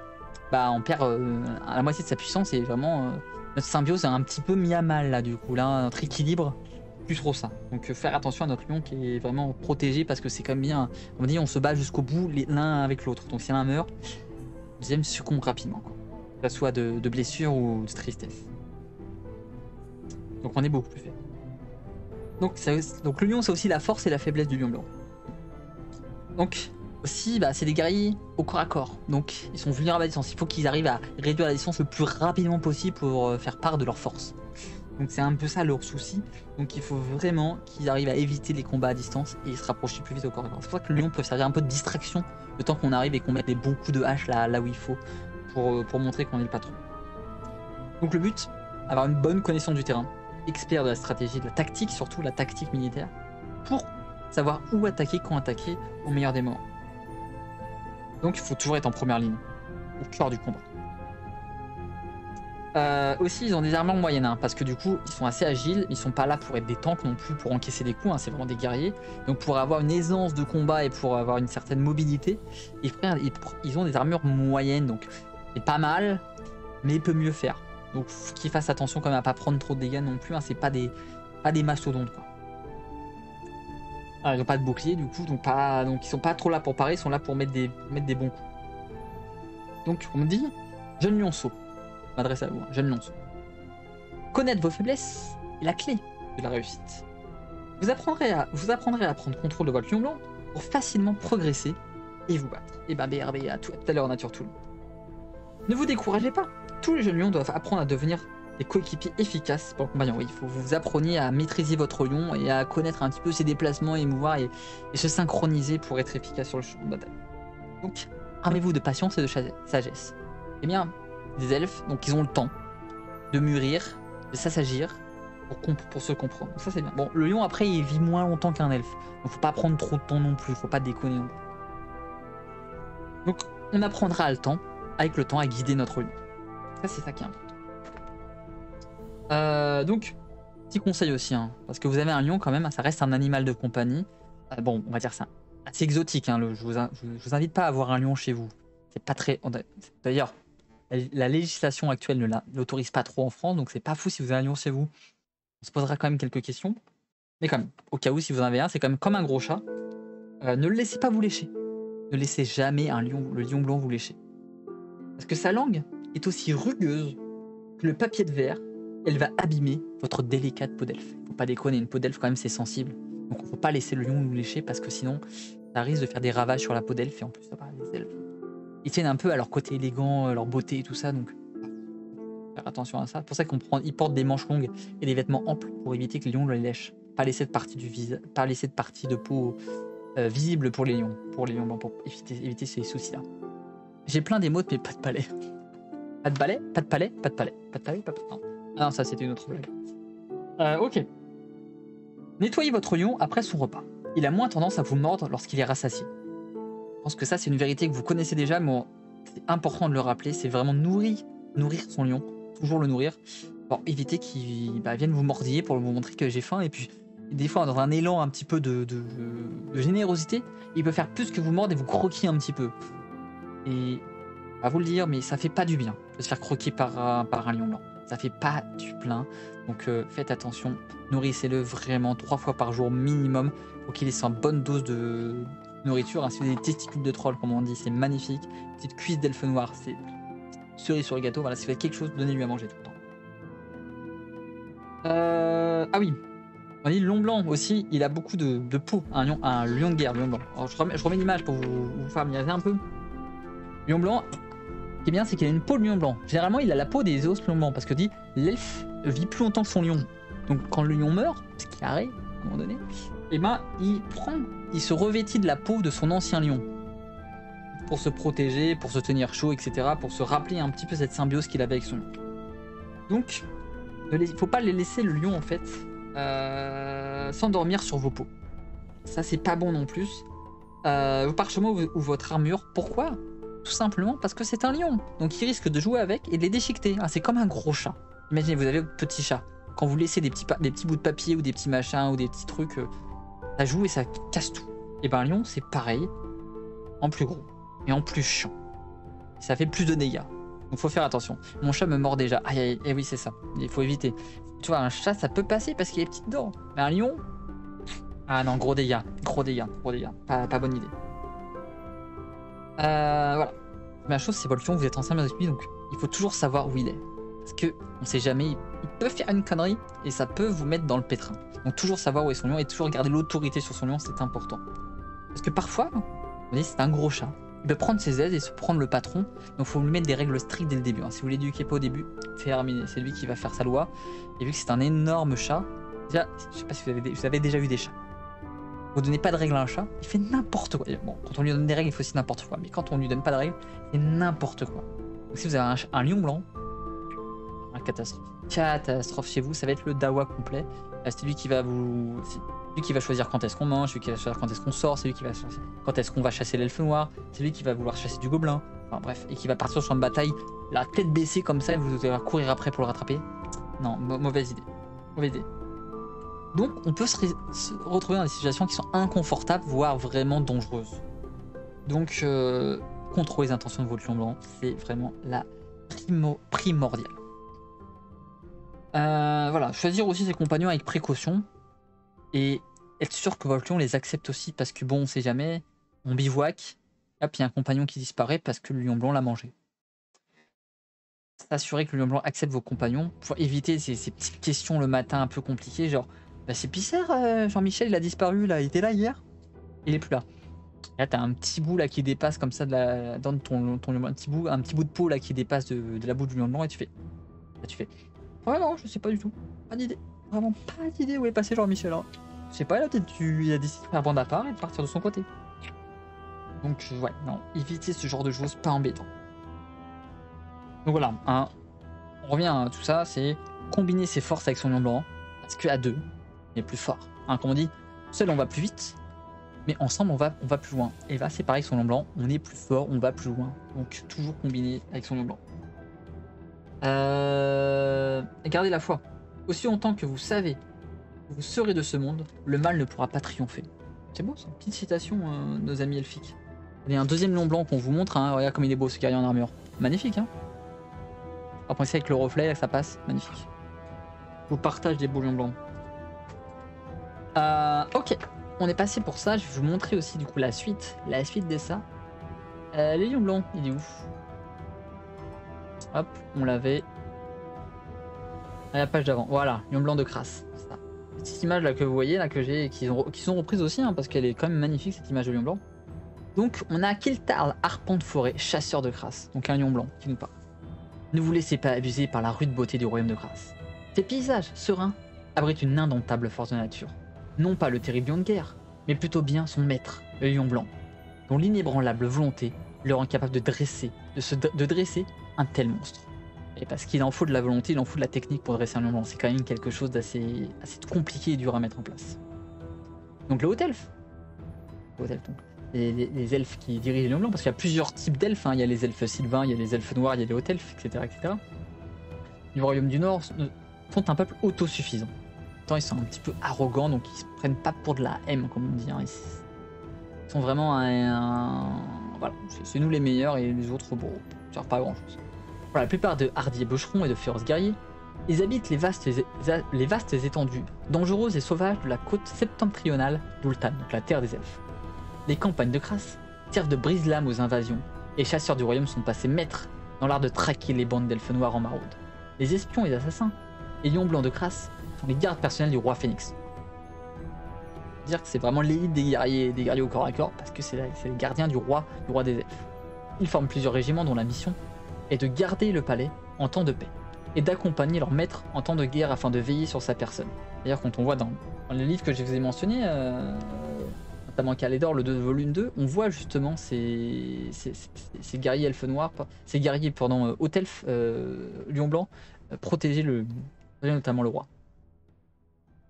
bah on perd à la moitié de sa puissance et vraiment notre symbiose est un petit peu mis à mal là du coup, là notre équilibre, plus trop ça. Donc faire attention à notre lion qui est vraiment protégé parce que c'est quand même bien, on dit on se bat jusqu'au bout l'un avec l'autre. Donc si l'un meurt, le deuxième succombe rapidement, quoi. Que ce soit de blessure ou de tristesse. Donc on est beaucoup plus faible. Donc le lion, c'est aussi la force et la faiblesse du lion blanc. Donc aussi, bah, c'est des guerriers au corps à corps. Donc ils sont vulnérables à la distance. Il faut qu'ils arrivent à réduire la distance le plus rapidement possible pour faire part de leur force. Donc c'est un peu ça leur souci. Donc il faut vraiment qu'ils arrivent à éviter les combats à distance et se rapprocher plus vite au corps à corps. C'est pour ça que le lion peut servir un peu de distraction le temps qu'on arrive et qu'on mette des bons coups de hache là où il faut pour montrer qu'on est le patron. Donc le but, avoir une bonne connaissance du terrain, expert de la stratégie, de la tactique, surtout la tactique militaire, pour savoir où attaquer, quand attaquer au meilleur des moments. Donc il faut toujours être en première ligne, au cœur du combat. Aussi ils ont des armures moyennes, hein, parce que du coup ils sont assez agiles, ils sont pas là pour être des tanks non plus, pour encaisser des coups, hein, c'est vraiment des guerriers. Donc pour avoir une aisance de combat et pour avoir une certaine mobilité, ils ont des armures moyennes, donc c'est pas mal, mais il peut mieux faire. Donc faut qu'ils fassent attention quand même à pas prendre trop de dégâts non plus, hein, c'est pas des mastodontes quoi. Ils n'ont pas de bouclier du coup, donc ils sont pas trop là pour parer, ils sont là pour mettre des bons coups. Donc on me dit, jeune lionceau, je m'adresse à vous, jeune lionceau. Connaître vos faiblesses est la clé de la réussite. Vous apprendrez à prendre contrôle de votre lion blanc pour facilement progresser et vous battre. Et bah BRB à tout à l'heure Nature Tool. Ne vous découragez pas, tous les jeunes lions doivent apprendre à devenir des coéquipiers efficaces pour le compagnon. Oui, il faut que vous appreniez à maîtriser votre lion et à connaître un petit peu ses déplacements et mouvoir et se synchroniser pour être efficace sur le champ de bataille. Donc, armez-vous de patience et de sagesse. Eh bien, des elfes, donc ils ont le temps de mûrir, de s'assagir pour se comprendre. Donc ça c'est bien. Bon, le lion après il vit moins longtemps qu'un elfe, donc faut pas prendre trop de temps non plus, faut pas déconner non plus. Donc on apprendra avec le temps à guider notre lion. Ça c'est ça qui est important. Donc petit conseil aussi, hein, parce que vous avez un lion quand même, ça reste un animal de compagnie. Bon, on va dire ça assez exotique. Hein, je vous invite pas à avoir un lion chez vous. C'est pas très. D'ailleurs, la législation actuelle ne l'autorise pas trop en France, donc c'est pas fou si vous avez un lion chez vous. On se posera quand même quelques questions. Mais quand même, au cas où, si vous en avez un, c'est quand même comme un gros chat. Ne le laissez pas vous lécher. Ne laissez jamais le lion blanc vous lécher. Parce que sa langue est aussi rugueuse que le papier de verre. Elle va abîmer votre délicate peau d'elfe. Faut pas déconner, une peau d'elfe quand même c'est sensible. Donc faut pas laisser le lion nous lécher parce que sinon ça risque de faire des ravages sur la peau d'elfe. Et en plus, ça va, les elfes, ils tiennent un peu à leur côté élégant, leur beauté et tout ça. Donc faire attention à ça. C'est pour ça qu'ils portent des manches longues et des vêtements amples pour éviter que les lions les lèchent. Pas laisser de partie pas laisser de partie de peau visible pour les lions blancs, pour éviter ces soucis-là. J'ai plein d'émotes, mais pas de palais. Pas de balai, pas de palais, pas de palais, pas de palais, pas de... Non. Ah non, ça c'était une autre blague. Ok. Nettoyez votre lion après son repas. Il a moins tendance à vous mordre lorsqu'il est rassasié. Je pense que ça c'est une vérité que vous connaissez déjà, mais c'est important de le rappeler. C'est vraiment nourrir son lion, toujours le nourrir, pour éviter qu'il vienne vous mordiller pour vous montrer que j'ai faim. Et puis des fois dans un élan un petit peu de générosité, il peut faire plus que vous mordre et vous croquer un petit peu. Et à vous le dire, mais ça fait pas du bien de se faire croquer par un lion blanc. Ça fait pas du plein. Donc faites attention, nourrissez-le vraiment 3 fois par jour minimum pour qu'il ait sa bonne dose de nourriture. Si vous avez des testicules de troll, comme on dit, c'est magnifique. Petite cuisse d'elfe noir, c'est cerise sur le gâteau. Voilà, si vous faites quelque chose, donnez-lui à manger tout le temps. Ah oui, on dit le lion blanc aussi, il a beaucoup de peau. Un lion de guerre, lion blanc. Alors, je remets l'image pour vous familiariser un peu. Lion blanc, ce qui est bien, c'est qu'il a une peau de lion blanc. Généralement, il a la peau des os lion blanc parce que dit l'elfe vit plus longtemps que son lion. Donc quand le lion meurt, ce qui arrive à un moment donné, et il se revêtit de la peau de son ancien lion pour se protéger, pour se tenir chaud, etc. Pour se rappeler un petit peu cette symbiose qu'il avait avec son lion. Donc, il ne faut pas laisser le lion en fait s'endormir sur vos peaux. Ça, c'est pas bon non plus. Vos parchemins ou votre armure. Pourquoi ? Tout simplement parce que c'est un lion. Donc il risque de jouer avec et de les déchiqueter. C'est comme un gros chat. Imaginez, vous avez votre petit chat. Quand vous laissez des petits bouts de papier ou des petits machins ou des petits trucs, ça joue et ça casse tout. Et ben un lion, c'est pareil, en plus gros et en plus chiant. Ça fait plus de dégâts. Donc faut faire attention. Mon chat me mord déjà. Aïe aïe, et oui c'est ça. Il faut éviter. Tu vois, un chat ça peut passer parce qu'il a des petites dents. Mais un lion, ah non, gros dégâts. Pas bonne idée. Voilà. La première chose, c'est votre lion, vous êtes ensemble avec lui, donc il faut toujours savoir où il est. Parce que on sait jamais, il peut faire une connerie et ça peut vous mettre dans le pétrin. Donc toujours savoir où est son lion et toujours garder l'autorité sur son lion, c'est important. Parce que parfois, vous voyez, c'est un gros chat. Il peut prendre ses aises et se prendre le patron. Donc il faut lui mettre des règles strictes dès le début. Si vous l'éduquez pas au début, terminé. C'est lui qui va faire sa loi. Et vu que c'est un énorme chat, déjà, je sais pas si vous avez déjà vu des chats. Vous donnez pas de règles à un chat, il fait n'importe quoi. Bon, quand on lui donne des règles, il fait aussi n'importe quoi. Mais quand on lui donne pas de règles, c'est n'importe quoi. Donc si vous avez un lion blanc, une catastrophe chez vous, ça va être le dawa complet. C'est lui qui va choisir quand est-ce qu'on mange, c'est lui qui va choisir quand est-ce qu'on sort, c'est lui qui va choisir quand est-ce qu'on va chasser l'elfe noir, c'est lui qui va vouloir chasser du gobelin. Enfin bref, et qui va partir sur le champ de bataille, la tête baissée comme ça, et vous devez courir après pour le rattraper. Non, mauvaise idée. Donc on peut se retrouver dans des situations qui sont inconfortables, voire vraiment dangereuses. Donc contrôler les intentions de votre lion blanc, c'est vraiment la primordiale. Voilà, choisir aussi ses compagnons avec précaution et être sûr que votre lion les accepte aussi parce que bon, on sait jamais, on bivouac, hop, il y a un compagnon qui disparaît parce que le lion blanc l'a mangé. S'assurer que le lion blanc accepte vos compagnons pour éviter ces petites questions le matin un peu compliquées, genre c'est bizarre, Jean-Michel il a disparu là, il était là hier, il est plus là. Et là t'as un petit bout là qui dépasse comme ça dans ton lion blanc, un petit bout de peau là qui dépasse de la boue du lion blanc et tu fais Ouais, non, je sais pas du tout. Pas d'idée. Vraiment pas d'idée où est passé Jean-Michel. Hein. Je sais pas, il a peut-être il a décidé de faire bande à part et de partir de son côté. Donc, ouais, non, évitez ce genre de choses, pas embêtant. Donc voilà, hein, on revient à tout ça, c'est combiner ses forces avec son lion blanc, parce qu'à deux, on est plus fort. Hein, comme on dit, seul on va plus vite, mais ensemble on va plus loin. Et là c'est pareil avec son lion blanc, on est plus fort, on va plus loin. Donc toujours combiné avec son lion blanc. Gardez la foi. Aussi longtemps que vous savez que vous serez de ce monde, le mal ne pourra pas triompher. C'est beau, c'est une petite citation de nos amis elfiques. Il y a un deuxième lion blanc qu'on vous montre, hein. Regarde comme il est beau ce guerrier en armure. Magnifique, hein. Après ça avec le reflet, là, que ça passe, magnifique. Je vous partage des beaux lions blancs. Ok, on est passé pour ça. Je vais vous montrer aussi du coup la suite de ça. Les lions blancs, il est où? Hop, on l'avait. À la page d'avant. Voilà, lion blanc de Crasse. Ça. Petite image là que vous voyez, là que j'ai, qui sont reprises aussi, hein, parce qu'elle est quand même magnifique cette image de lion blanc. Donc on a Kiltarl, arpent de forêt, chasseur de Crasse. Donc un lion blanc qui nous parle. Ne vous laissez pas abuser par la rude beauté du royaume de Crasse. Ces paysages sereins abritent une indomptable force de nature. Non pas le terrible lion de guerre, mais plutôt bien son maître, le lion blanc, dont l'inébranlable volonté le rend capable de dresser un tel monstre. Et parce qu'il en faut de la volonté, il en faut de la technique pour dresser un lion blanc. C'est quand même quelque chose d'assez compliqué et dur à mettre en place. Donc le haut elfe, les elfes qui dirigent les lions blancs, parce qu'il y a plusieurs types d'elfes, hein. Il y a les elfes sylvains, il y a les elfes noirs, il y a les hauts elfes, etc., etc. Du royaume du Nord sont un peuple autosuffisant. Ils sont un petit peu arrogants, donc ils se prennent pas pour de la haine, comme on dit. Hein. Ils sont vraiment voilà, c'est nous les meilleurs et les autres, bon, ça sert pas à grand chose. Voilà, la plupart de hardis bûcherons et de féroces guerriers, ils habitent les vastes étendues, dangereuses et sauvages de la côte septentrionale d'Ultan, donc la terre des elfes. Les campagnes de Crasse servent de brise-lames aux invasions, et les chasseurs du royaume sont passés maîtres dans l'art de traquer les bandes d'elfes noirs en maraude. Les espions et assassins, les lions blancs de Crasse, sont les gardes personnels du roi Phénix. Dire que c'est vraiment l'élite des guerriers au corps à corps, parce que c'est les gardiens du roi des elfes. Ils forment plusieurs régiments dont la mission est de garder le palais en temps de paix, et d'accompagner leur maître en temps de guerre afin de veiller sur sa personne. D'ailleurs, quand on voit dans le livre que je vous ai mentionné, notamment Calédor, le volume 2, on voit justement ces guerriers elfes noirs, ces guerriers haut elfes, lion blanc, protéger notamment le roi.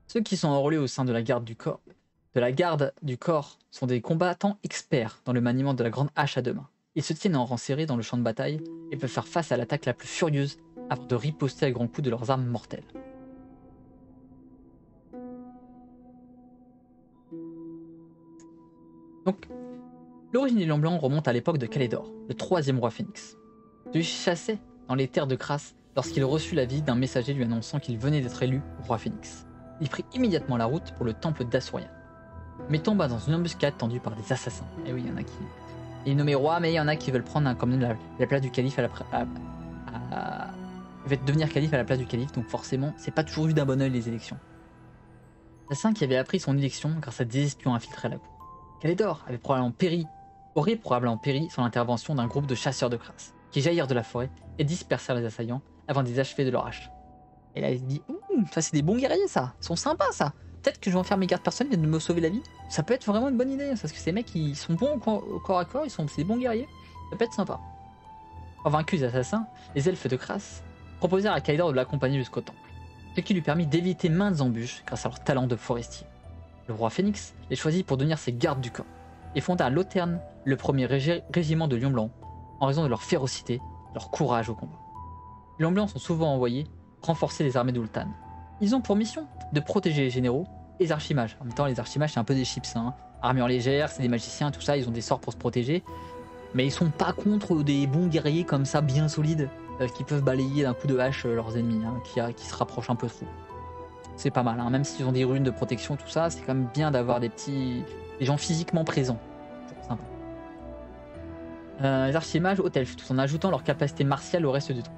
Ceux qui sont enrôlés au sein de la garde du corps sont des combattants experts dans le maniement de la grande hache à deux mains. Ils se tiennent en rang serré dans le champ de bataille et peuvent faire face à l'attaque la plus furieuse avant de riposter à grands coups de leurs armes mortelles. Donc, l'origine des lions blancs remonte à l'époque de Calédor, le troisième roi Phénix. Celui-ci chassait dans les terres de Crasse lorsqu'il reçut l'avis d'un messager lui annonçant qu'il venait d'être élu roi Phénix. Il prit immédiatement la route pour le temple d'Asurian, mais tomba dans une embuscade tendue par des assassins. Et oui, il y en a qui... Il est nommé roi, mais il y en a qui veulent prendre la place du calife il va devenir calife à la place du calife, donc forcément, c'est pas toujours vu d'un bon oeil les élections. L'assassin qui avait appris son élection grâce à des espions infiltrés à la cour. Calédor aurait probablement péri sans l'intervention d'un groupe de chasseurs de Crasse, qui jaillirent de la forêt et dispersèrent les assaillants avant de les achever de leur hache. Et là il se dit, ça c'est des bons guerriers ça, ils sont sympas ça, peut-être que je vais en faire mes gardes personnels et de me sauver la vie, ça peut être vraiment une bonne idée, parce que ces mecs ils sont bons au corps à corps, c'est des bons guerriers, ça peut être sympa. Vaincus les assassins, les elfes de Crasse proposèrent à Calédor de l'accompagner jusqu'au temple, ce qui lui permit d'éviter maintes embûches grâce à leur talent de forestier. Le roi Phénix les choisit pour devenir ses gardes du corps, et fonda à Lauterne le premier régiment de lions blancs, en raison de leur férocité, leur courage au combat. Les lions blancs sont souvent envoyés renforcer les armées d'Ultan. Ils ont pour mission de protéger les généraux et les archimages. En même temps, les archimages, c'est un peu des chips. Hein. Armure légère, c'est des magiciens, tout ça, ils ont des sorts pour se protéger. Mais ils sont pas contre des bons guerriers comme ça, bien solides, qui peuvent balayer d'un coup de hache leurs ennemis, hein, qui se rapprochent un peu trop. C'est pas mal, hein. Même s'ils ont des runes de protection, tout ça, c'est quand même bien d'avoir des gens physiquement présents. Sympa. Les archimages hauts elfes, tout en ajoutant leur capacité martiale au reste du temps.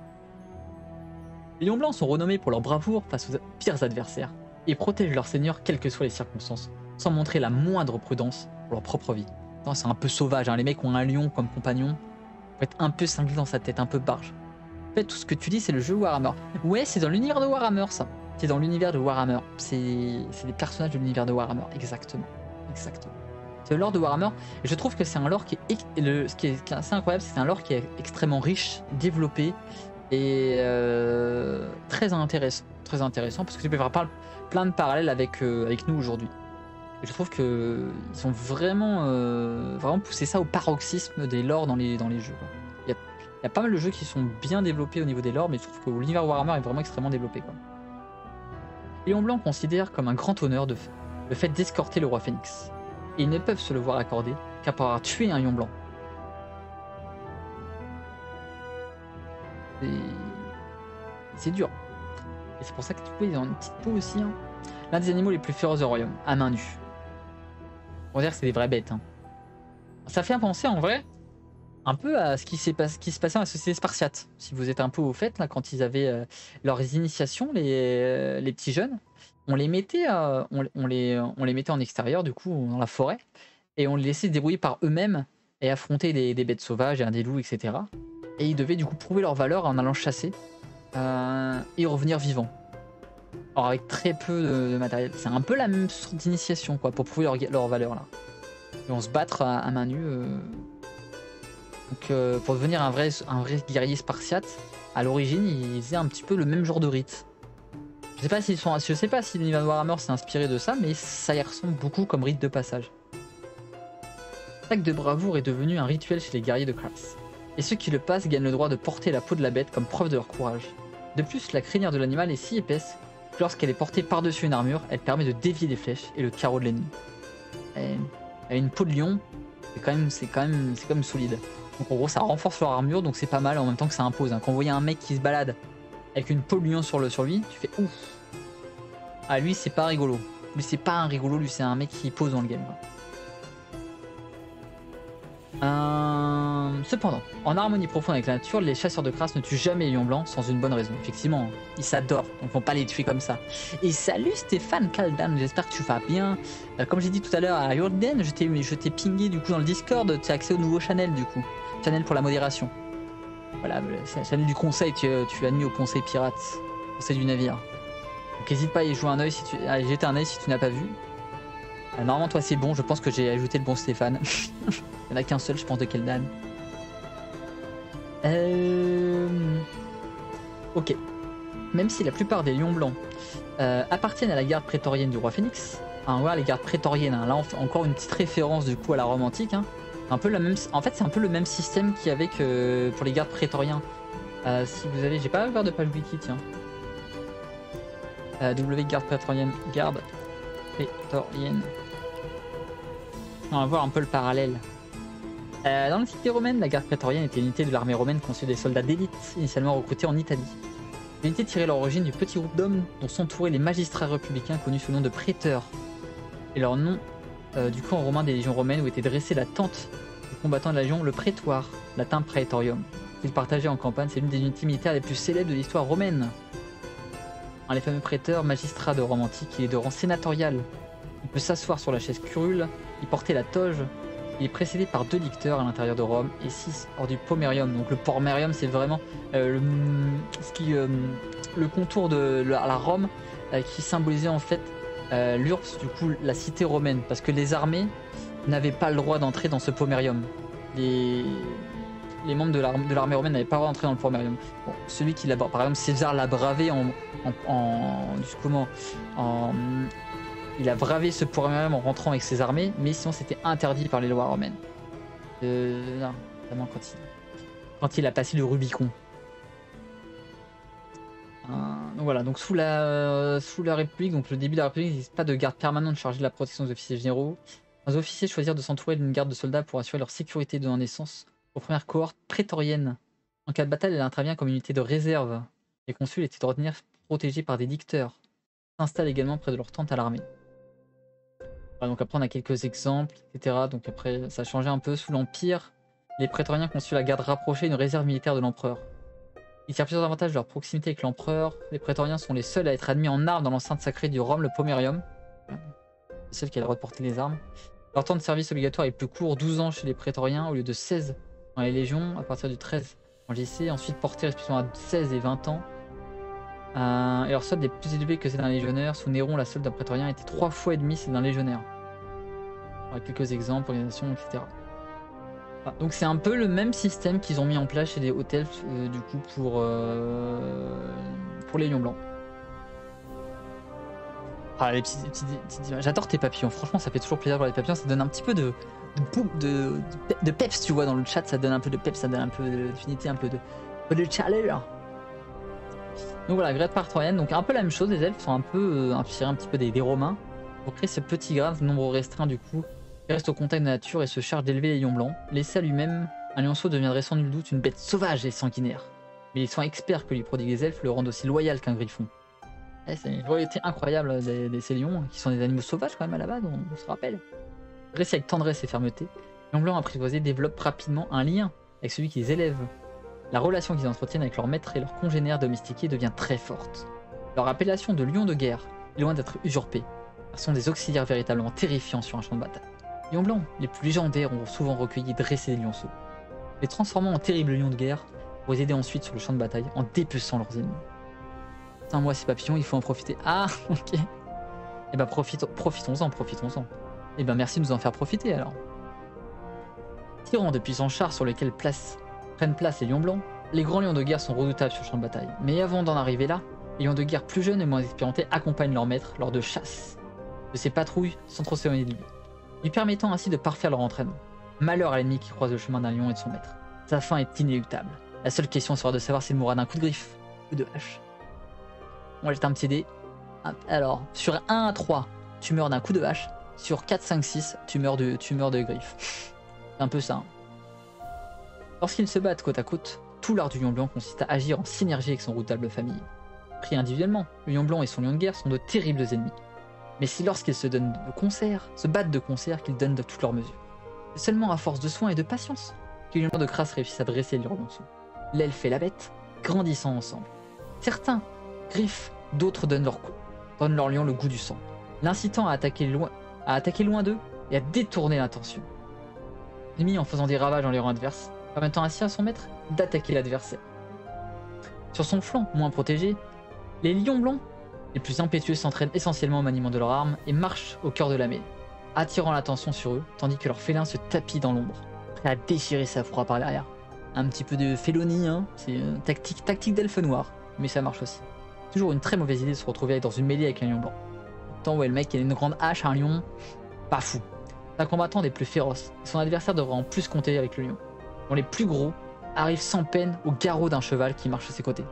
Les lions blancs sont renommés pour leur bravoure face aux pires adversaires et protègent leur seigneur quelles que soient les circonstances, sans montrer la moindre prudence pour leur propre vie. C'est un peu sauvage, hein. Les mecs ont un lion comme compagnon, faut être un peu cinglé dans sa tête, un peu barge. En fait, tout ce que tu dis, c'est le jeu Warhammer. Ouais, c'est dans l'univers de Warhammer, ça. C'est dans l'univers de Warhammer. C'est des personnages de l'univers de Warhammer, exactement. Exactement. C'est le lore de Warhammer. Et je trouve que c'est un lore qui est... ce qui est assez incroyable, c'est que c'est un lore qui est extrêmement riche, développé et très intéressant. Très intéressant, parce que tu peux faire plein de parallèles avec nous aujourd'hui. Et je trouve qu'ils ont vraiment, vraiment poussé ça au paroxysme des lores dans les jeux, quoi. Il y a pas mal de jeux qui sont bien développés au niveau des lores, mais je trouve que l'univers Warhammer est vraiment extrêmement développé, quoi. Lion Blanc considère comme un grand honneur le fait d'escorter le roi Phénix. Et ils ne peuvent se le voir accorder qu'après avoir tué un lion blanc. C'est dur. Et c'est pour ça que du coup ils ont une petite peau aussi, hein. L'un des animaux les plus féroces du royaume, à main nue. On va dire que c'est des vraies bêtes, hein. Ça fait penser en vrai un peu à ce qui se passait dans la société spartiate. Si vous êtes un peu au fait, là, quand ils avaient leurs initiations, les petits jeunes, on les mettait, on les mettait en extérieur, du coup, dans la forêt, et on les laissait se débrouiller par eux-mêmes et affronter des bêtes sauvages, des loups, etc. Et ils devaient du coup prouver leur valeur en allant chasser et revenir vivants. Alors avec très peu de matériel. C'est un peu la même sorte d'initiation, quoi, pour prouver leur valeur, là. Et on se battre à main nue. Donc pour devenir un vrai guerrier spartiate, à l'origine, ils faisaient un petit peu le même genre de rite. Je sais pas si l'univers de Warhammer s'est inspiré de ça, mais ça y ressemble beaucoup comme rite de passage. L'acte de bravoure est devenu un rituel chez les guerriers de Kras. Et ceux qui le passent gagnent le droit de porter la peau de la bête comme preuve de leur courage. De plus, la crinière de l'animal est si épaisse que lorsqu'elle est portée par-dessus une armure, elle permet de dévier les flèches et le carreau de l'ennemi. Elle a une peau de lion, c'est quand même solide. Donc en gros ça renforce leur armure, donc c'est pas mal en même temps que ça impose, hein. Quand vous voyez un mec qui se balade avec une peau de lion sur lui, tu fais ouf. Ah lui c'est pas rigolo. Lui c'est pas un rigolo, lui c'est un mec qui pose dans le game, quoi. Cependant, en harmonie profonde avec la nature, les chasseurs de crasse ne tuent jamais les lions blancs sans une bonne raison. Effectivement, ils s'adorent, donc ils vont pas les tuer comme ça. Et salut Stéphane Kaldan, j'espère que tu vas bien. Comme j'ai dit tout à l'heure à Jordan, je t'ai pingé du coup dans le Discord, tu as accès au nouveau channel du coup. Channel pour la modération. Voilà, c'est la channel du conseil, tu as mis au conseil pirate, conseil du navire. Donc n'hésite pas à y jouer un œil à y jeter un œil si tu n'as pas vu. Normalement toi c'est bon, je pense que j'ai ajouté le bon Stéphane. Il n'y en a qu'un seul, je pense, de Keldan. Ok. Même si la plupart des lions blancs appartiennent à la garde prétorienne du roi Phénix, hein, voilà les gardes prétoriennes, hein, là on fait encore une petite référence du coup à la Rome antique, hein. Un peu la même, en fait c'est un peu le même système qu'il y avait pour les gardes prétoriens. Si vous avez, j'ai pas ouvert de page wiki, tiens. W garde prétorienne, garde prétorienne. On va voir un peu le parallèle. Dans l'Antiquité romaine, la garde prétorienne était une unité de l'armée romaine conçue des soldats d'élite, initialement recrutés en Italie. L'unité tirait leur origine du petit groupe d'hommes dont s'entouraient les magistrats républicains connus sous le nom de préteurs. Et leur nom, du camp romain des légions romaines où était dressée la tente du combattant de la légion, le prétoire, latin praetorium. Qu'ils partageaient en campagne, c'est l'une des unités militaires les plus célèbres de l'histoire romaine. Les fameux préteurs, magistrats de Rome antique, il est de rang sénatorial. Il peut s'asseoir sur la chaise curule, il portait la toge. Il est précédé par 2 licteurs à l'intérieur de Rome et 6 hors du pomerium. Donc le pomerium c'est vraiment le contour de la Rome qui symbolisait en fait l'URPS, du coup la cité romaine. Parce que les armées n'avaient pas le droit d'entrer dans ce pomerium. Les membres de l'armée romaine n'avaient pas le droit d'entrer dans le pomerium. Bon, celui qui l'a, par exemple César l'a bravé il a bravé ce pomerium en rentrant avec ses armées, mais sinon c'était interdit par les lois romaines. Non, notamment quand il a passé le Rubicon. Donc voilà, donc sous la République, donc le début de la République, il n'existe pas de garde permanente chargée de la protection des officiers généraux. Les officiers choisirent de s'entourer d'une garde de soldats pour assurer leur sécurité donnant naissance aux premières cohortes prétoriennes. En cas de bataille, elle intervient comme unité de réserve. Les consuls étaient d'ordinaire protégés par des licteurs. Ils s'installent également près de leur tente à l'armée. Voilà, donc après on a quelques exemples, etc. Donc après ça a changé un peu sous l'Empire. Les prétoriens conçurent la garde rapprochée d'une réserve militaire de l'empereur. Ils tirent plusieurs avantages de leur proximité avec l'empereur. Les prétoriens sont les seuls à être admis en armes dans l'enceinte sacrée du Rome, le pomerium. Les seuls qui a le droit de porter les armes. Leur temps de service obligatoire est plus court, 12 ans chez les prétoriens au lieu de 16 dans les légions à partir du 13. en lycée. Ensuite, portés respectivement à 16 et 20 ans. Et leur solde est plus élevé que celle d'un légionnaire. Sous Néron, la solde d'un prétorien était 3 fois et demi celle d'un légionnaire. Avec quelques exemples, organisations, etc. Ah, donc c'est un peu le même système qu'ils ont mis en place chez les Hautes Elfes, du coup, pour les Lions Blancs. Ah, les petites images. J'adore tes papillons, franchement ça fait toujours plaisir de voir les papillons, ça donne un petit peu de peps, tu vois, dans le chat, ça donne un peu de peps, ça donne un peu d'affinité, un peu de chaleur. Donc voilà, Great Partorienne, donc un peu la même chose, les elfes sont un peu inspirés un petit peu des Romains, pour créer ce petit grade, nombre restreint du coup, qui reste au contact de la nature et se charge d'élever les lions blancs. Laissé à lui-même, un lionceau deviendrait sans nul doute une bête sauvage et sanguinaire. Mais les soins experts que lui prodiguent les elfes le rendent aussi loyal qu'un griffon. C'est une loyauté incroyable ces lions, qui sont des animaux sauvages quand même à la base, on se rappelle. Dressés avec tendresse et fermeté, les lions blancs apprivoisés développent rapidement un lien avec celui qui les élève. La relation qu'ils entretiennent avec leur maître et leurs congénères domestiqués devient très forte. Leur appellation de lions de guerre est loin d'être usurpée. Ils sont des auxiliaires véritablement terrifiants sur un champ de bataille. Les lions blancs, les plus légendaires, ont souvent recueilli et dressé des lionceaux, les transformant en terribles lions de guerre pour les aider ensuite sur le champ de bataille en dépeçant leurs ennemis. Putain, moi ces papillons, il faut en profiter. Ah, ok. Et bah profitons-en. Et ben merci de nous en faire profiter alors. Tirant de puissants chars sur lesquels prennent place les lions blancs, les grands lions de guerre sont redoutables sur le champ de bataille. Mais avant d'en arriver là, les lions de guerre plus jeunes et moins expérimentés accompagnent leur maître lors de chasse de ces patrouilles sans trop s'éloigner de lui, lui permettant ainsi de parfaire leur entraînement. Malheur à l'ennemi qui croise le chemin d'un lion et de son maître. Sa fin est inéluctable. La seule question sera de savoir s'il mourra d'un coup de griffe ou de hache. On va jeter un petit dé. Alors, sur 1 à 3, tu meurs d'un coup de hache. Sur 4, 5, 6, tu meurs de griffe. C'est un peu ça. Hein. Lorsqu'ils se battent côte à côte, tout l'art du lion blanc consiste à agir en synergie avec son redoutable famille. Pris individuellement, le lion blanc et son lion de guerre sont de terribles ennemis. Mais c'est lorsqu'ils se battent de concert, qu'ils donnent de toutes leurs mesures. C'est seulement à force de soin et de patience que les lions de crasse réussissent à dresser leurs lionceaux. L'elfe et la bête, grandissant ensemble. Certains griffent, d'autres donnent leur lion le goût du sang, l'incitant à attaquer loin d'eux et à détourner l'attention. L'ennemi en faisant des ravages dans les rangs adverses, permettant ainsi à son maître d'attaquer l'adversaire. Sur son flanc, moins protégé, les lions blancs, les plus impétueux, s'entraînent essentiellement au maniement de leurs armes et marchent au cœur de la mêlée, attirant l'attention sur eux, tandis que leur félin se tapit dans l'ombre, prêt à déchirer sa proie par l'arrière. Un petit peu de félonie, hein, c'est une tactique d'elfe noir, mais ça marche aussi. Toujours une très mauvaise idée de se retrouver dans une mêlée avec un lion blanc. Tant où le mec il a une grande hache, un lion, pas fou. C'est un combattant des plus féroces, et son adversaire devra en plus compter avec le lion, dont les plus gros arrivent sans peine au garrot d'un cheval qui marche à ses côtés.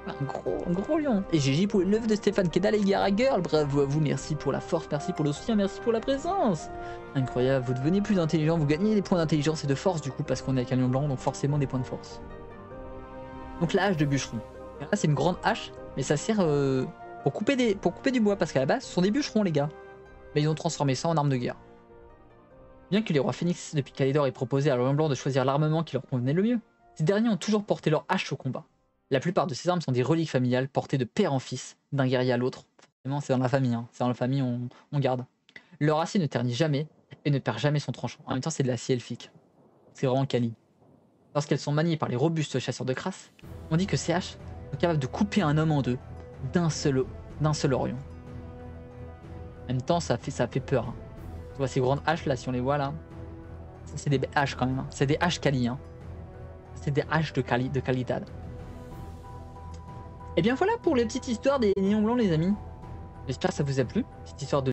Un gros lion. Et GG pour le 9 de Stéphane Kedal et Gara Girl. Bravo à vous, merci pour la force, merci pour le soutien, merci pour la présence. Incroyable, vous devenez plus intelligent, vous gagnez des points d'intelligence et de force du coup parce qu'on est avec un lion blanc, donc forcément des points de force. Donc la hache de bûcheron. Là c'est une grande hache, mais ça sert pour couper du bois parce qu'à la base ce sont des bûcherons les gars. Mais ils ont transformé ça en arme de guerre. Bien que les rois phénix depuis Calidor aient proposé à l'Orient Blanc de choisir l'armement qui leur convenait le mieux, ces derniers ont toujours porté leur hache au combat. La plupart de ces armes sont des reliques familiales portées de père en fils, d'un guerrier à l'autre. Forcément, c'est dans la famille, hein. C'est dans la famille, on garde. Leur acier ne ternit jamais et ne perd jamais son tranchant. En même temps, c'est de l'acier elfique. C'est vraiment quali. Lorsqu'elles sont maniées par les robustes chasseurs de crasse, on dit que ces haches sont capables de couper un homme en deux d'un seul orion. En même temps, ça fait peur. Hein. Tu vois ces grandes haches là, si on les voit là, ça c'est des haches quand même. Hein. C'est des haches quali. Hein. C'est des haches de qualité. Et bien voilà pour les petites histoires des lions blancs les amis. J'espère que ça vous a plu, cette histoire de